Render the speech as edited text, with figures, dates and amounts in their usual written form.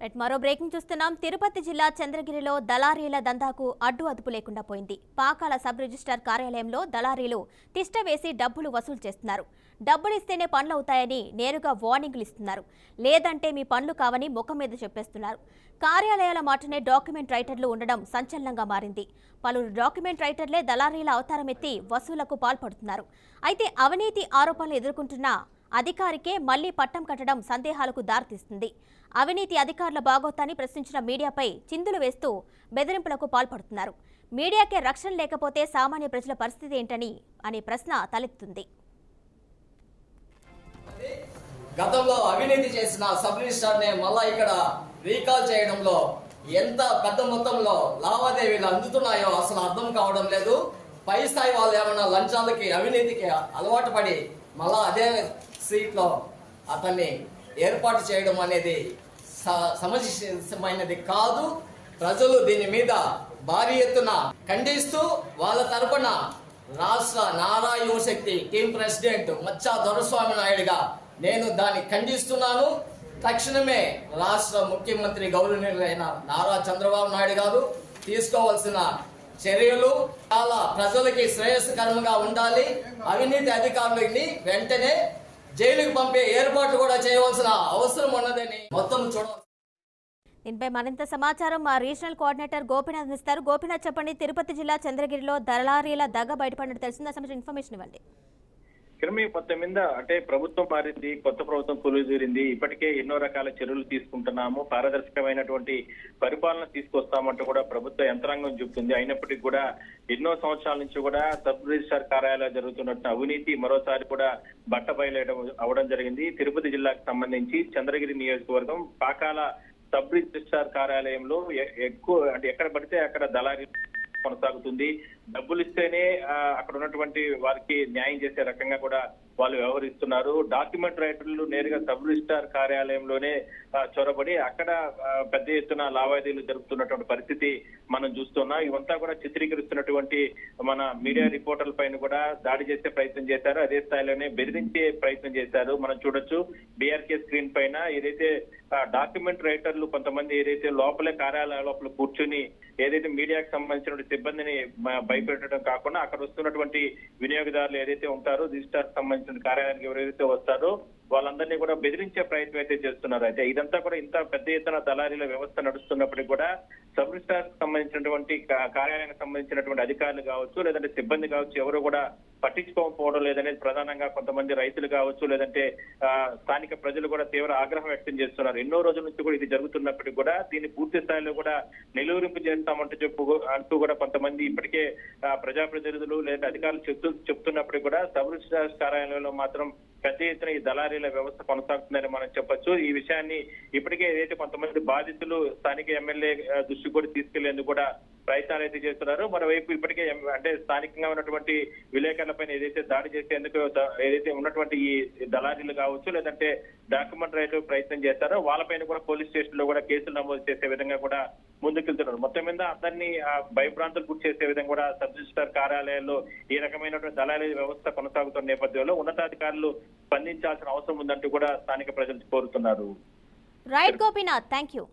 మరో బ్రేకింగ్ చూస్తున్నాం. తిరుపతి జిల్లా చంద్రగిరిలో దళారీల దందాకు అడ్డు లేకుండా పోయింది. పాకాల సబ్ రిజిస్ట్రార్ కార్యాలయంలో దళారీలు తిష్ట వేసి డబ్బులు వసూలు చేస్తున్నారు. డబ్బులిస్తేనే పనులవుతాయని నేరుగా వార్నింగ్లు ఇస్తున్నారు. లేదంటే మీ పనులు కావని ముఖం మీద చెప్పేస్తున్నారు. కార్యాలయాల మాటనే డాక్యుమెంట్ రైటర్లు ఉండడం సంచలనంగా మారింది. పలువురు డాక్యుమెంట్ రైటర్లే దళారీల అవతారమెత్తి వసూలకు పాల్పడుతున్నారు. అయితే అవినీతి ఆరోపణలు ఎదుర్కొంటున్న అధికారికే మళ్లీ పట్టం కట్టడం సందేహాలకు దారితీస్తుంది. అవినీతి అధికారుల బాగోతాన్ని ప్రశ్నించిన మీడియాపై చిందులు వేస్తూ బెదిరింపులకు పాల్పడుతున్నారు. మీడియాకే రక్షణ లేకపోతే సామాన్య ప్రజల పరిస్థితి ఏంటని అనే ప్రశ్న తలెత్తుంది. గతంలో అవినీతి చేసిన సబ్ రిజిస్ట్రార్ నే మళ్ళా ఇక్కడ రీకాల్ చేయడంలో ఎంత పెద్ద మొత్తంలో లావాదేవీలు అందుతున్నాయో అసలు అర్థం కావడం లేదు. పై స్థాయి వాళ్ళు ఏమన్నా లంచాలకి అవినీతికి అలవాటు పడి మళ్ళా అదే సీట్లో అతన్ని ఏర్పాటు చేయడం అనేది సమంజసమైనది కాదు. ప్రజలు దీని మీద భారీ ఎత్తున ఖండిస్తూ వాళ్ళ తరపున రాష్ట్ర నారా యువశక్తి టీం ప్రెసిడెంట్ మచ్చా దొరస్వామి నాయుడుగా నేను దాన్ని ఖండిస్తున్నాను. తక్షణమే రాష్ట్ర ముఖ్యమంత్రి గౌరవనీయులైన నారా చంద్రబాబు నాయుడు గారు తీసుకోవాల్సిన చర్యలు చాలా ప్రజలకి శ్రేయస్కరంగా ఉండాలి. అవినీతి అధికారులని వెంటనే జైలుకు పంపే ఏర్పాటు కూడా చేయవలసిన అవసరం ఉన్నదని మొత్తం చూడాలి. దీనిపై మరింత సమాచారం మా రీజనల్ కోఆర్డినేటర్ గోపీనాథ్ ఇస్తారు. గోపీనాథ్ చెప్పండి, తిరుపతి జిల్లా చంద్రగిరిలో దళారీల దగ్గ బయటపడినట్టు తెలిసింది. అసలు ఇన్ఫర్మేషన్ ఇవ్వండి. మొత్తం మీద అంటే ప్రభుత్వం మారింది, కొత్త ప్రభుత్వం కొలువుదీరింది. ఇప్పటికే ఎన్నో రకాల చర్యలు తీసుకుంటున్నాము, పారదర్శకమైనటువంటి పరిపాలన తీసుకొస్తామంటూ కూడా ప్రభుత్వ యంత్రాంగం చెబుతుంది. అయినప్పటికీ కూడా ఎన్నో సంవత్సరాల నుంచి కూడా సబ్ రిజిస్ట్రార్ కార్యాలయాలు జరుగుతున్నట్టు అవినీతి మరోసారి కూడా బట్టబయలేయడం అవడం జరిగింది. తిరుపతి జిల్లాకు సంబంధించి చంద్రగిరి నియోజకవర్గం పాకాల సబ్ రిజిస్ట్రార్ కార్యాలయంలో ఎక్కువ అంటే ఎక్కడ పడితే అక్కడ దళారీ కొనసాగుతుంది. డబ్బులు ఇస్తేనే అక్కడ ఉన్నటువంటి వారికి న్యాయం చేసే రకంగా కూడా వాళ్ళు వ్యవహరిస్తున్నారు. డాక్యుమెంట్ రైటర్లు నేరుగా సబ్ రిజిస్ట్రార్ కార్యాలయంలోనే చొరబడి అక్కడ పెద్ద ఎత్తున లావాదేవీలు జరుపుతున్నటువంటి పరిస్థితి మనం చూస్తున్నాం. ఇవంతా కూడా చిత్రీకరిస్తున్నటువంటి మన మీడియా రిపోర్టర్ల పైన కూడా దాడి చేసే ప్రయత్నం చేశారు. అదే స్థాయిలోనే బెదిరించే ప్రయత్నం చేశారు. మనం చూడొచ్చు BRK స్క్రీన్ పైన ఏదైతే డాక్యుమెంట్ రైటర్లు కొంతమంది ఏదైతే లోపలే కార్యాలయ లోపల కూర్చుని ఏదైతే మీడియాకు సంబంధించిన సిబ్బందిని భయపెట్టడం కాకుండా అక్కడ వస్తున్నటువంటి వినియోగదారులు ఏదైతే ఉంటారో రిజిస్ట్రార్ సంబంధించిన కార్యాలయానికి ఎవరైతే వస్తారో వాళ్ళందరినీ కూడా బెదిరించే ప్రయత్నం అయితే చేస్తున్నారు. అయితే ఇదంతా కూడా ఇంత పెద్ద ఎత్తున దళారీల వ్యవస్థ నడుస్తున్నప్పటికీ కూడా సబ్ రిజిస్ట్రార్ సంబంధించినటువంటి కార్యాలయానికి సంబంధించినటువంటి అధికారులు కావచ్చు, లేదంటే సిబ్బంది కావచ్చు, ఎవరు కూడా పట్టించుకోకపోవడం లేదనేది ప్రధానంగా కొంతమంది రైతులు కావచ్చు, లేదంటే స్థానిక ప్రజలు కూడా తీవ్ర ఆగ్రహం వ్యక్తం చేస్తున్నారు. ఎన్నో రోజుల నుంచి కూడా ఇది జరుగుతున్నప్పటికీ కూడా దీన్ని పూర్తి స్థాయిలో కూడా నిలువరింపు అంటూ కూడా కొంతమంది ఇప్పటికే ప్రజాప్రతినిధులు లేదా అధికారులు చెప్తున్నప్పటికీ కూడా సబ్ రిజిస్ట్రార్ కార్యాలయంలో మాత్రం పెద్ద ఎత్తున ఈ దళారీల వ్యవస్థ కొనసాగుతుందని మనం చెప్పొచ్చు. ఈ విషయాన్ని ఇప్పటికే ఏదైతే కొంతమంది బాధితులు స్థానిక ఎమ్మెల్యే దృష్టి కూడా తీసుకెళ్లేందుకు కూడా ప్రయత్నాలు అయితే చేస్తున్నారు. మరోవైపు ఇప్పటికే అంటే స్థానికంగా ఉన్నటువంటి విలేకరులపైన ఏదైతే దాడి చేసేందుకు ఏదైతే ఉన్నటువంటి ఈ దళారీలు కావచ్చు, లేదంటే డాక్యుమెంట్ రైటర్ ప్రయత్నం చేస్తారో వాళ్ళపైన కూడా పోలీస్ స్టేషన్ లో కూడా కేసులు నమోదు చేసే విధంగా కూడా ముందుకెళ్తున్నారు. మొత్తం మీద అందరినీ భయభ్రాంతులు గురి చేసే విధంగా కూడా సబ్ రిజిస్ట్రార్ కార్యాలయాల్లో ఈ రకమైనటువంటి దళారీ వ్యవస్థ కొనసాగుతున్న నేపథ్యంలో ఉన్నతాధికారులు స్పందించాల్సిన అవసరం ఉందంటూ కూడా స్థానిక ప్రజలు కోరుతున్నారు. Right Gopinath, thank you.